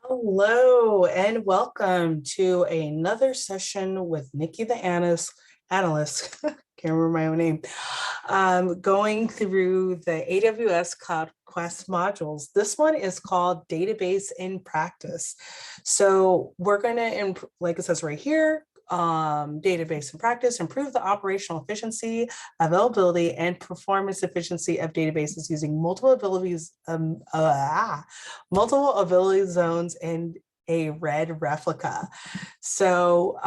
Hello and welcome to another session with Analyst. Can't remember my own name. Going through the AWS Cloud Quest modules. This one is called Database in Practice. So we're going to, like it says right here, database in practice, improve the operational efficiency, availability, and performance efficiency of databases using multiple ability zones and a red replica. So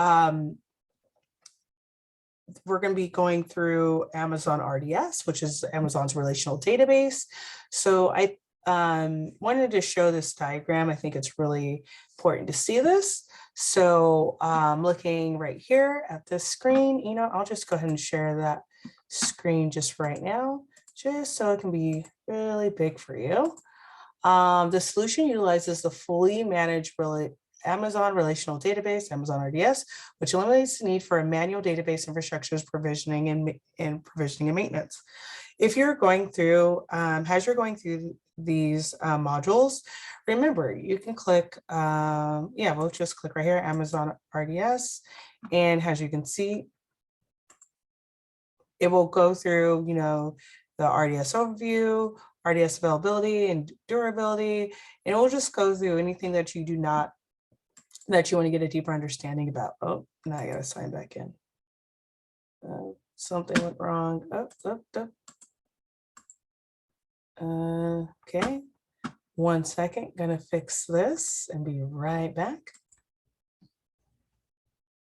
we're going to be going through Amazon RDS, which is Amazon's relational database. So I wanted to show this diagram. I think it's really important to see this. So looking right here at this screen, I'll just go ahead and share that screen just right now, just so it can be really big for you. The solution utilizes the fully managed Amazon relational database, Amazon RDS, which eliminates the need for a manual database infrastructure's provisioning and maintenance. If you're going through, as you're going through these modules, remember you can click, we'll just click right here, Amazon RDS, and as you can see, it will go through, the RDS overview, RDS availability and durability, and it will just go through anything that you want to get a deeper understanding about. Oh, now I gotta sign back in. Something went wrong. Okay, 1 second, gonna fix this and be right back.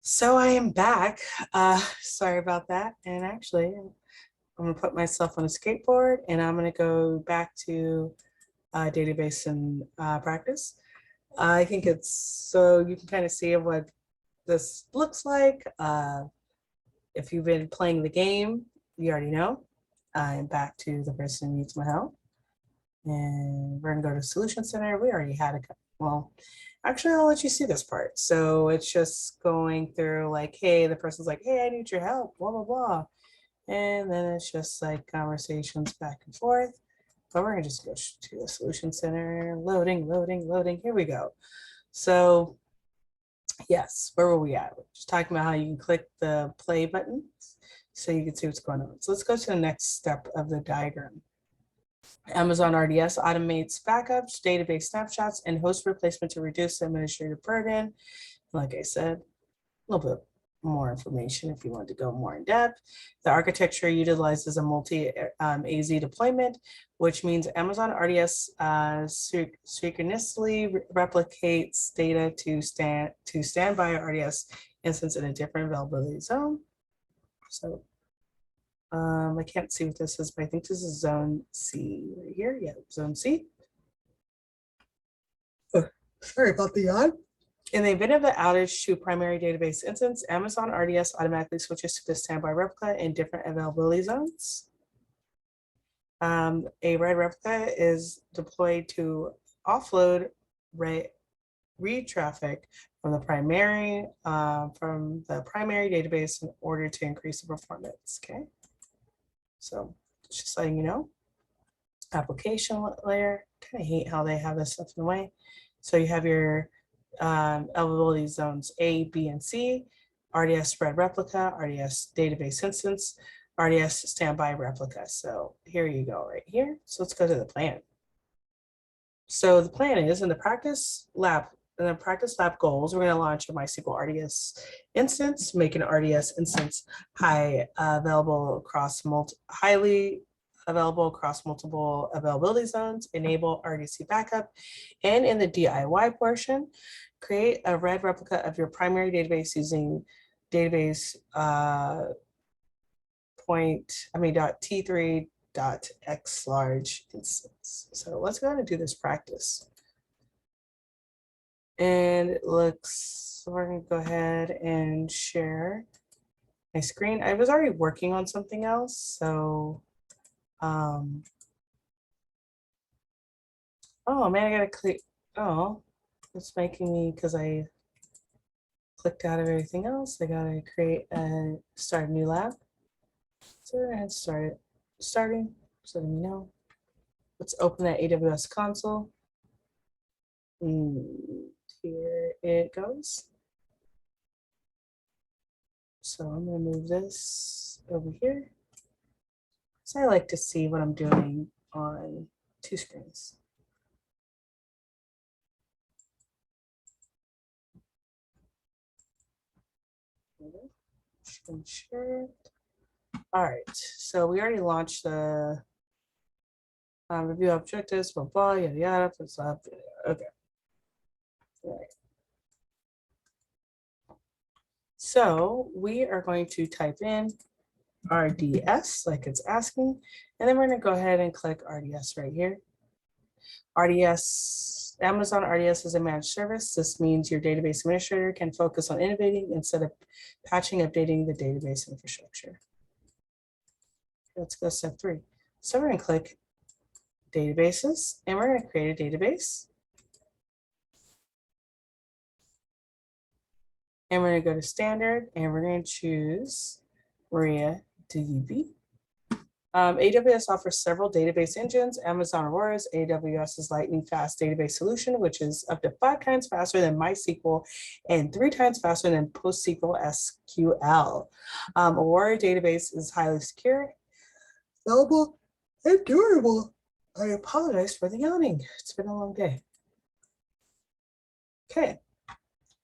So I am back. Sorry about that. And actually, I'm gonna put myself on a skateboard and I'm gonna go back to database and practice. I think it's so you can kind of see what this looks like. If you've been playing the game, you already know. I'm back to the person who needs my help. And we're gonna go to Solution Center. We already had well, actually, I'll let you see this part. So it's just going through like, hey, the person's like, hey, I need your help, blah, blah, blah. And then it's just like conversations back and forth. But we're gonna just go to the Solution Center, loading. Here we go. So yes, where were we at? We're just talking about how you can click the play button so you can see what's going on. So let's go to the next step of the diagram. Amazon RDS automates backups, database snapshots, and host replacement to reduce the administrative burden. Like I said, a little bit more information if you want to go more in depth. The architecture utilizes a multi-AZ deployment, which means Amazon RDS synchronously replicates data to standby RDS instance in a different availability zone. So I can't see what this is, but I think this is zone C right here. Yeah, zone C. Oh, sorry about the yawn. In the event of an outage to primary database instance, Amazon RDS automatically switches to the standby replica in different availability zones. A red replica is deployed to offload read traffic from the primary database in order to increase the performance. Okay, so just letting you know. Application layer. Kind of hate how they have this stuff in the way. So you have your availability zones A, B, and C, RDS spread replica, RDS database instance, RDS standby replica. So here you go right here. So let's go to the plan. So the plan is in the practice lab goals, we're going to launch a MySQL RDS instance, make an RDS instance highly available across multiple availability zones, enable RDC backup, and in the DIY portion, create a red replica of your primary database using database .t3.xlarge instance. So let's go ahead and do this practice. And it looks, so we're gonna go ahead and share my screen. I was already working on something else, so oh man, I gotta click. Oh, it's making me, because I clicked out of everything else, I gotta start a new lab. So we're gonna start starting, so let me know. Let's open that AWS console. Here it goes. So I'm going to move this over here. So I like to see what I'm doing on two screens. Sure. All right, so we already launched the review objectives, blah, blah, yada, yada. Okay. All right. So we are going to type in RDS like it's asking, and then we're going to go ahead and click RDS right here. RDS, Amazon RDS is a managed service. This means your database administrator can focus on innovating instead of patching, updating the database infrastructure. Let's go step 3. So we're going to click databases, and we're going to create a database. And we're going to go to standard, and we're going to choose MariaDB. AWS offers several database engines. Amazon Aurora's AWS's lightning fast database solution, which is up to 5 times faster than MySQL and 3 times faster than PostSQL SQL. Aurora database is highly secure, scalable, and durable. I apologize for the yawning. It's been a long day. Okay,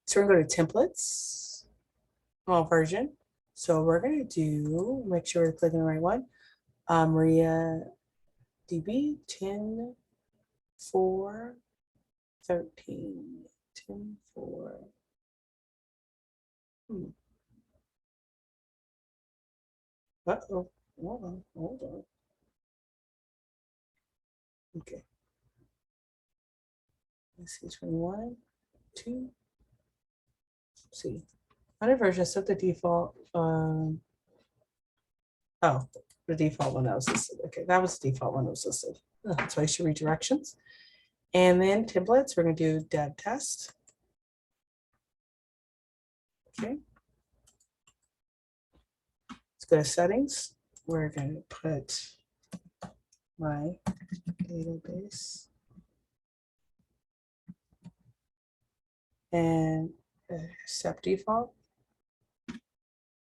so we're going to go to templates, small version. So we're going to do, make sure we're clicking the right one. MariaDB 10, 4, 13, 10, 4. Uh-oh, hold on. Okay. Let's see, 21, 2. Let's see. Under version, set the default. Oh, the default one that was listed. Okay, that was the default one that was listed. So I should redirections. And then templates, we're going to do dev test. Okay. Let's go to settings. We're going to put my database and accept default.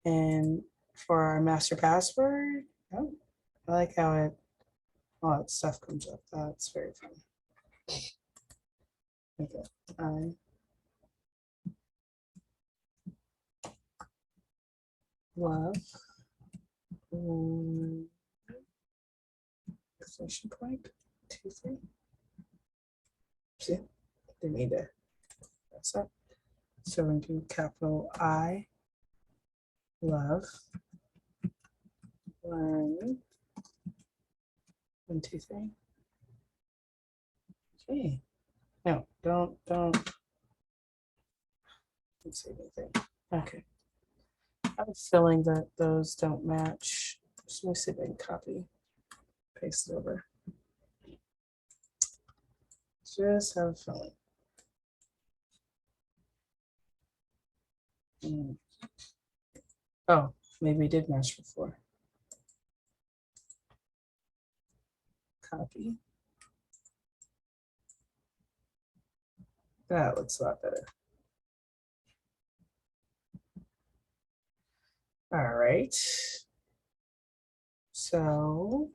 And for our master password, oh, I like how all that stuff comes up. That's very fun. Okay, I love exclamation point 2, 3. See, they need to mess up. So we're going to do capital I love learning 1, 2, 3. Okay. No, don't say anything. Okay. I have a feeling that those don't match. So let me see if I can copy, paste it over. Just have a feeling. Oh, maybe we did match before. Copy. That looks a lot better. All right. So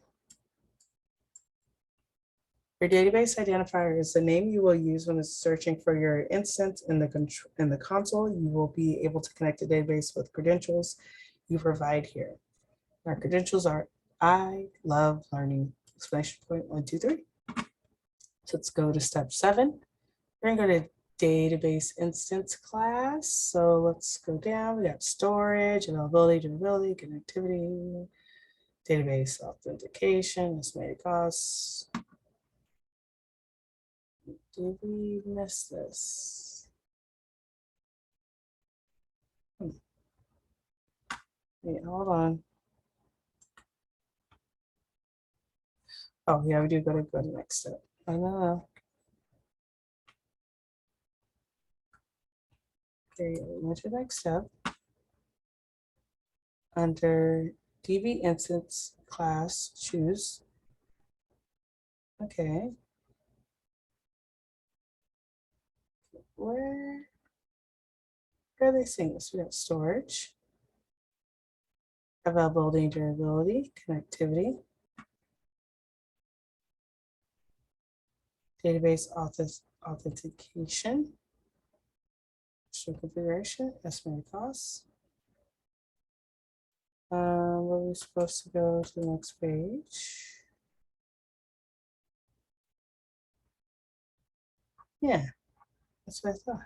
your database identifier is the name you will use when it's searching for your instance in the console. You will be able to connect the database with credentials you provide here. Our credentials are I love learning exclamation point 1, 2, 3. So let's go to step 7. We're going to go to database instance class. So let's go down. We got storage, availability, durability, connectivity, database authentication, estimated costs. Did we miss this? Wait, hold on. Oh, yeah, we do go to the next step. I know. Okay, we went to the next step. Under DB instance class, choose. Okay. where are they saying this? We got storage, availability, durability, connectivity, database authentication, configuration, estimated costs. Where are we supposed to go to the next page? Yeah, that's what I thought.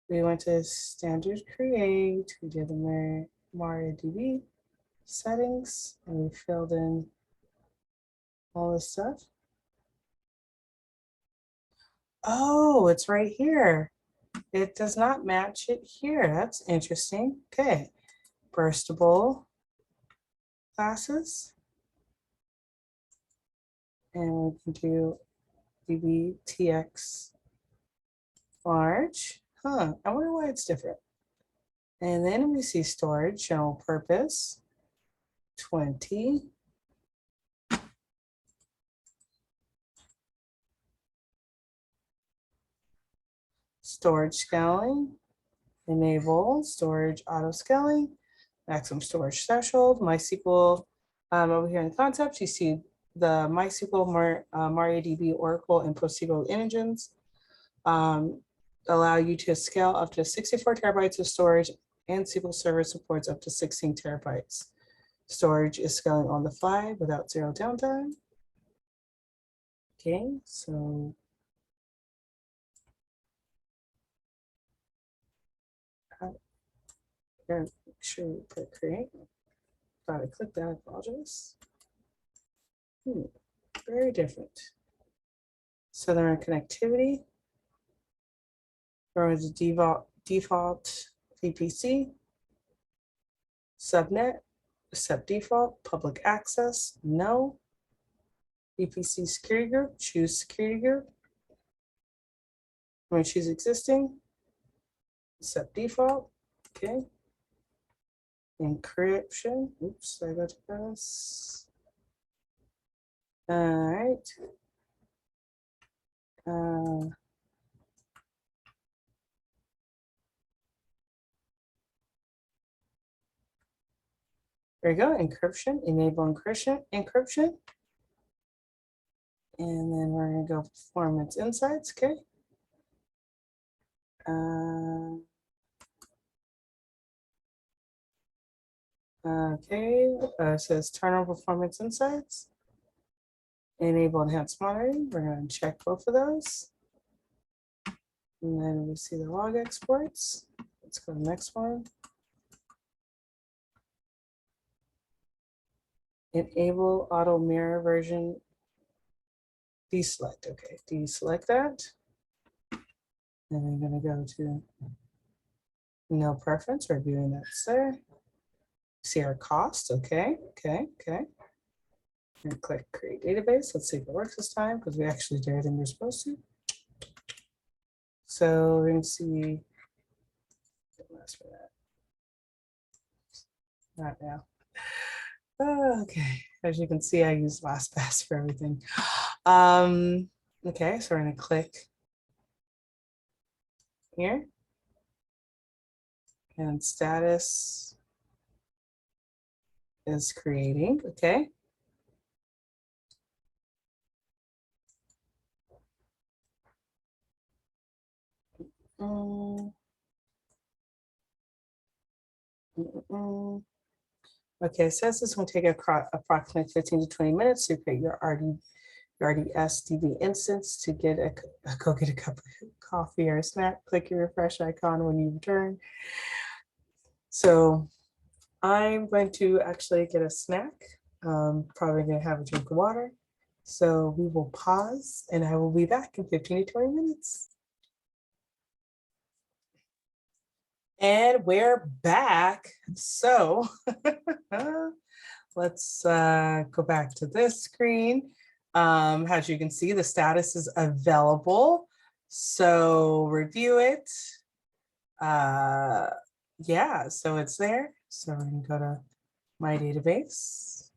We went to standard create, we did the MariaDB settings, and we filled in all this stuff. Oh, it's right here. It does not match it here. That's interesting. Okay, burstable classes. And we can do dbtx large. Huh, I wonder why it's different. And then we see storage, general purpose, 20. Storage scaling, enable storage auto scaling, maximum storage threshold, MySQL. Over here in the concepts, you see the MySQL, MariaDB, Oracle, and PostgreSQL engines allow you to scale up to 64 terabytes of storage, and SQL Server supports up to 16 terabytes. Storage is scaling on the fly without zero downtime. Okay, so make sure we put create. Thought I clicked that, I apologize. Very different. So they're in connectivity. Or is default VPC, subnet, accept default, public access, no. VPC security group, choose security group. I'm going to choose existing, accept default, okay. Encryption, oops, I got to press. All right. There you go, encryption, enable encryption. And then we're going to go performance insights, okay. It says turn on performance insights. Enable enhanced monitoring. We're going to check both of those. And then we see the log exports. Let's go to the next one. Enable auto mirror version. Deselect. Okay, deselect that. And I'm going to go to no preference, reviewing that's there. See our cost. Okay. And click create database. Let's see if it works this time because we actually did everything we're supposed to. So we're going to see. Not now. Oh, okay. As you can see, I use LastPass for everything. Okay, so we're going to click here. And status is creating. Okay. Okay, it says this will take approximately 15 to 20 minutes to create your RDS DB instance. To get go get a cup of coffee or a snack, click your refresh icon when you return. So I'm going to actually get a snack. Probably going to have a drink of water. So we will pause and I will be back in 15 to 20 minutes. And we're back. So let's go back to this screen. As you can see, the status is available. So review it. Yeah, so it's there. So we're going to go to my database.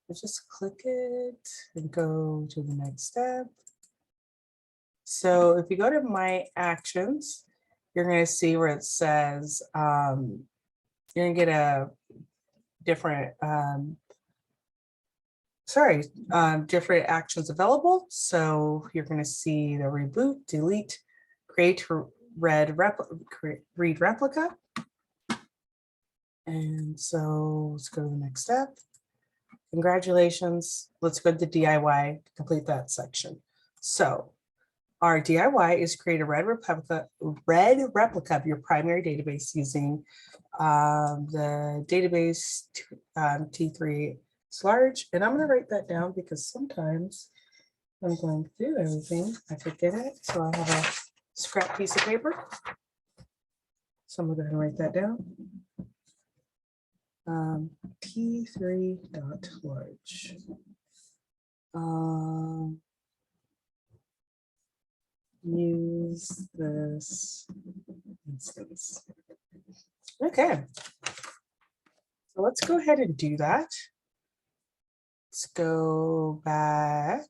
Just click it and go to the next step. So if you go to My Actions, you're going to see where it says you're going to get a different different actions available. So you're going to see the reboot, delete, create, read replica. And so let's go to the next step. Congratulations. Let's go to the DIY to complete that section. So our DIY is create a read replica of your primary database using the database T3 is large. And I'm going to write that down because sometimes I'm going through everything, I forget it. So I have a scrap piece of paper. So I'm going to write that down. T3.large. Use this instance. Okay. So let's go ahead and do that. Let's go back.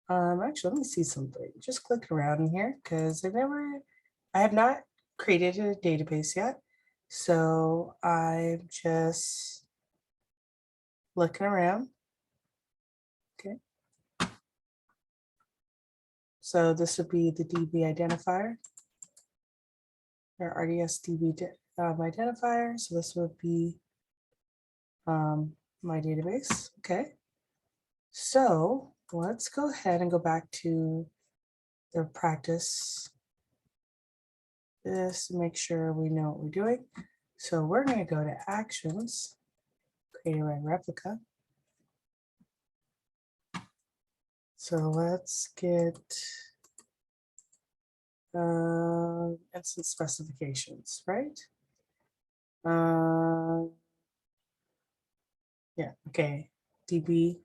Actually, let me see something. Just click around in here because I have not created a database yet. So I'm just looking around. Okay. So this would be the DB identifier, or RDS DB identifier. So this would be my database. Okay. So let's go ahead and go back to the practice this to make sure we know what we're doing. So we're going to go to actions, create a replica. So let's get instance specifications, right? Yeah, okay. DB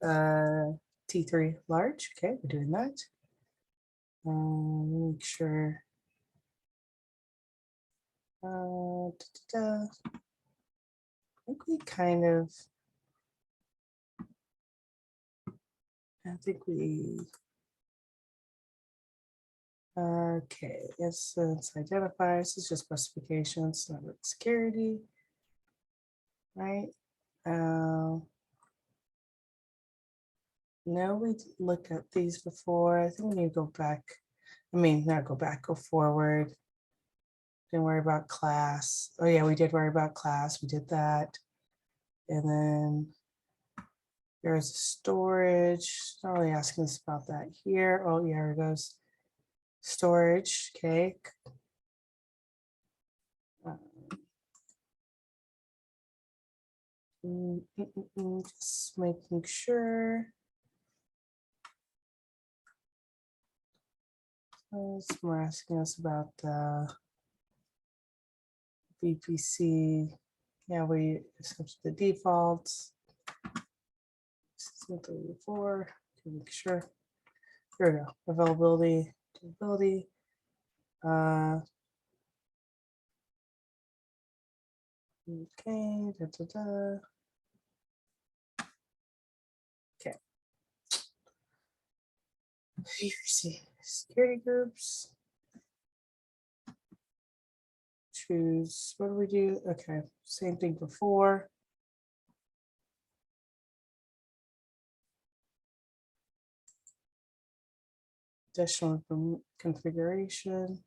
T3 large. Okay, we're doing that. Make sure. I think we kind of. Okay, instance identifiers. This is just specifications, network security, right? No, we looked at these before. I think we need to go back. I mean, not go back, go forward. Didn't worry about class. Oh yeah, we did worry about class. We did that. And then there's storage. Not really asking us about that here. Oh yeah, here it goes. Storage, okay. Just making sure. We're asking us about VPC. Yeah, we accept the defaults. 4, make sure. Here we go. Availability. Okay. Okay. VPC security groups. Choose. What do we do? Okay. Same thing before. Additional configuration.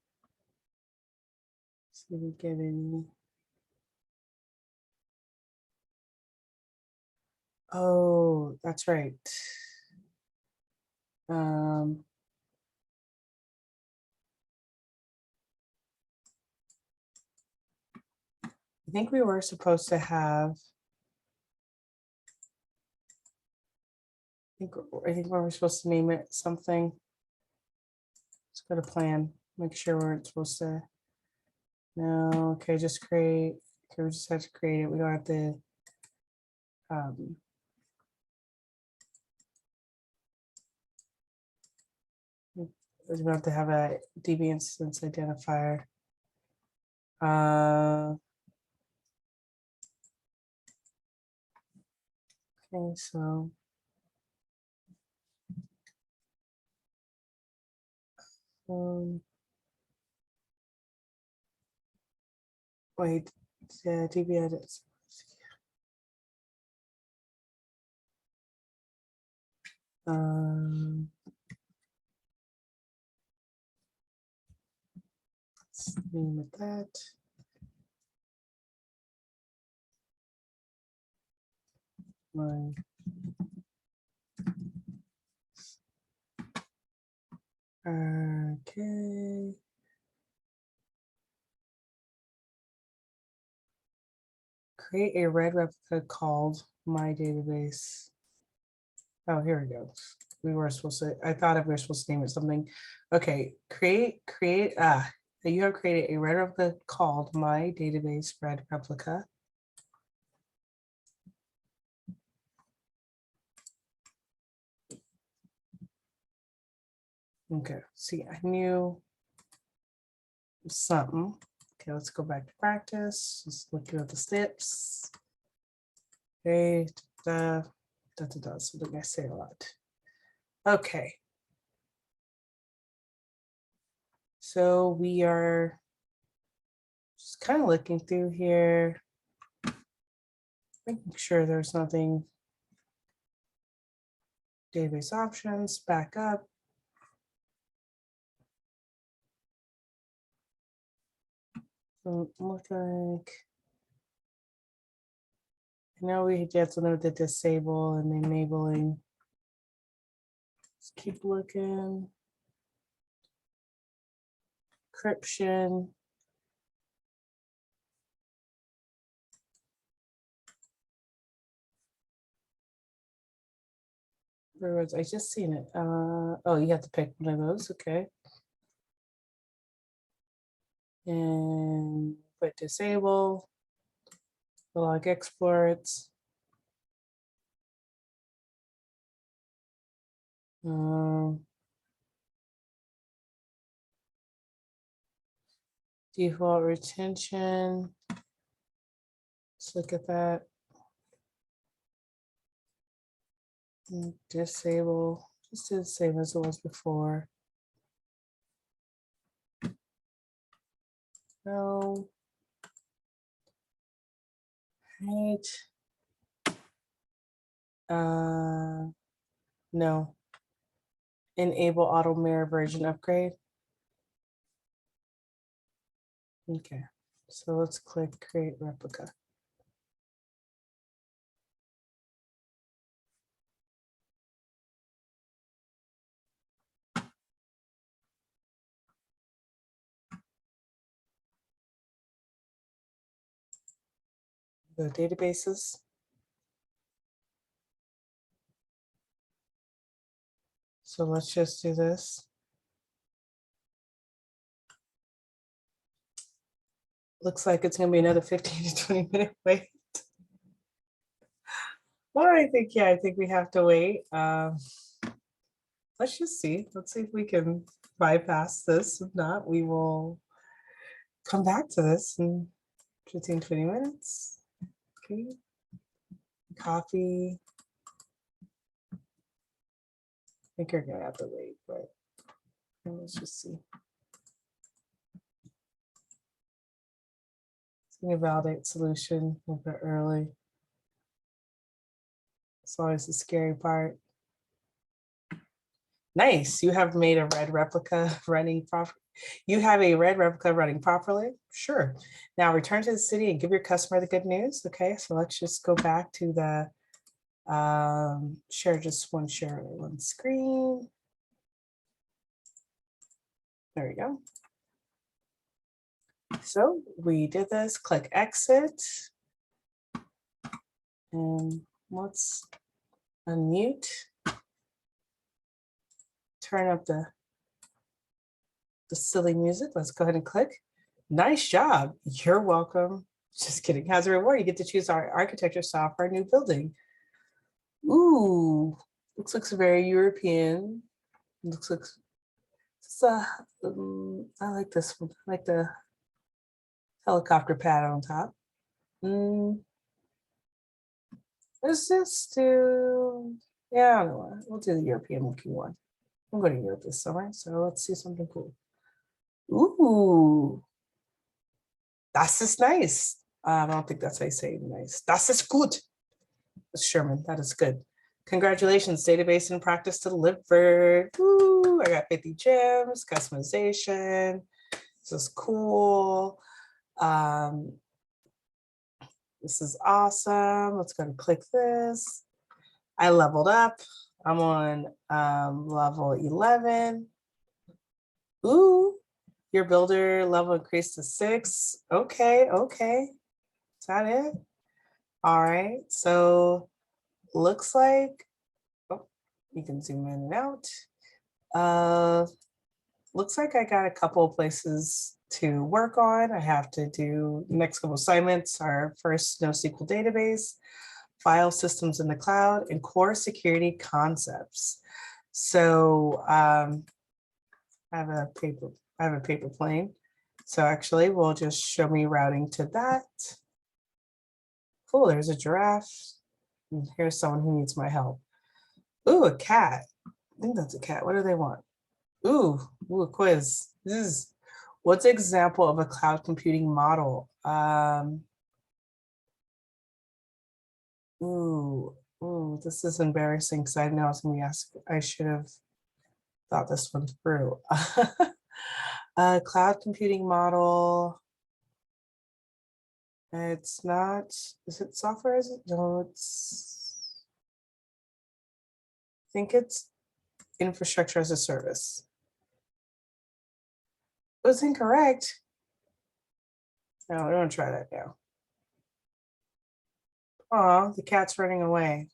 See if we get any. Oh, that's right. I think we were supposed to have. I think we were supposed to name it something. Let's go to plan. Make sure we're supposed to. No, okay, just create. Okay, we just have to create it. We don't have to. We don't have to have a DB instance identifier. Okay, so Wait, DB edits. Let's name it that. Okay. Create a red replica called my database. Oh, here we go. We were supposed to, I thought we were supposed to name it something. Okay, you have created a red replica called my database red replica. Okay, see, I knew something. Okay, let's go back to practice. Just looking at the steps. Okay, something I say a lot. Okay. So we are just kind of looking through here, making sure there's nothing. Database options, backup. So look like, I know we did something with the disable and enabling. Let's keep looking. Encryption. Where was I just seen it? Oh, you have to pick one of those. Okay. And put disable. Log exports. Default retention. Let's look at that. And disable. Just do the same as it was before. No. Right. No. Enable auto mirror version upgrade. Okay, so let's click create replica. The databases. So let's just do this. Looks like it's gonna be another 15 to 20 minute wait. Well, I think we have to wait. Let's just see. Let's see if we can bypass this. If not, we will come back to this in 15, 20 minutes. Okay. Copy. I think you're gonna have to wait, but let's just see. It's gonna validate solution a bit early. It's always the scary part. Nice. You have made a red replica running properly. You have a red replica running properly. Sure. Now return to the city and give your customer the good news. Okay, so let's just go back to the share one screen. There we go. So we did this. Click exit. And let's unmute. Turn up the silly music. Let's go ahead and click. Nice job. You're welcome. Just kidding. As a reward, you get to choose our architecture style for our new building. Ooh, looks very European. Looks I like this one. I like the helicopter pad on top. Let's just do, yeah, I don't know. We'll do the European looking one. I'm going to Europe this summer, so let's see something cool. Ooh, das ist nice. I don't think that's how you say nice. Das ist gut. It's Sherman, that is good. Congratulations, database in practice delivered. Woo, I got 50 gems, customization. This is cool. This is awesome. Let's go and click this. I leveled up. I'm on level 11. Ooh, your builder level increased to 6. Okay, okay. Is that it? All right, so looks like, oh, you can zoom in and out. Looks like I got a couple of places to work on. I have to do the next couple assignments. Our first NoSQL database, file systems in the cloud, and core security concepts. So I have a paper plane. So actually we'll just show me routing to that. Cool, there's a giraffe. And here's someone who needs my help. Ooh, a cat. I think that's a cat. What do they want? Ooh, a quiz. What's an example of a cloud computing model? This is embarrassing because I know I was going to be asked. I should have thought this one through. Cloud computing model. It's not, is it software? Is it? No, I think it's infrastructure as a service. It was incorrect. No, I don't try that now. Oh, the cat's running away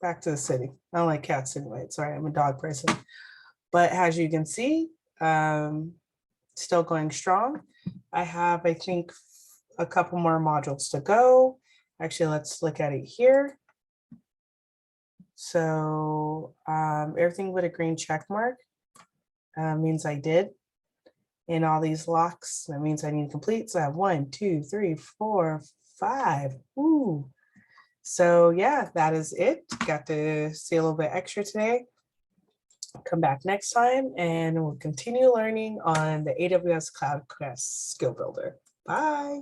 back to the city. I don't like cats anyway. Sorry, I'm a dog person. But as you can see, still going strong. I have, I think, a couple more modules to go. Actually, let's look at it here. So everything with a green check mark means I did. In all these locks, that means I need to complete. So I have 1, 2, 3, 4, 5. Ooh. So yeah, that is it. Got to see a little bit extra today. Come back next time and we'll continue learning on the AWS Cloud Quest skill builder. Bye.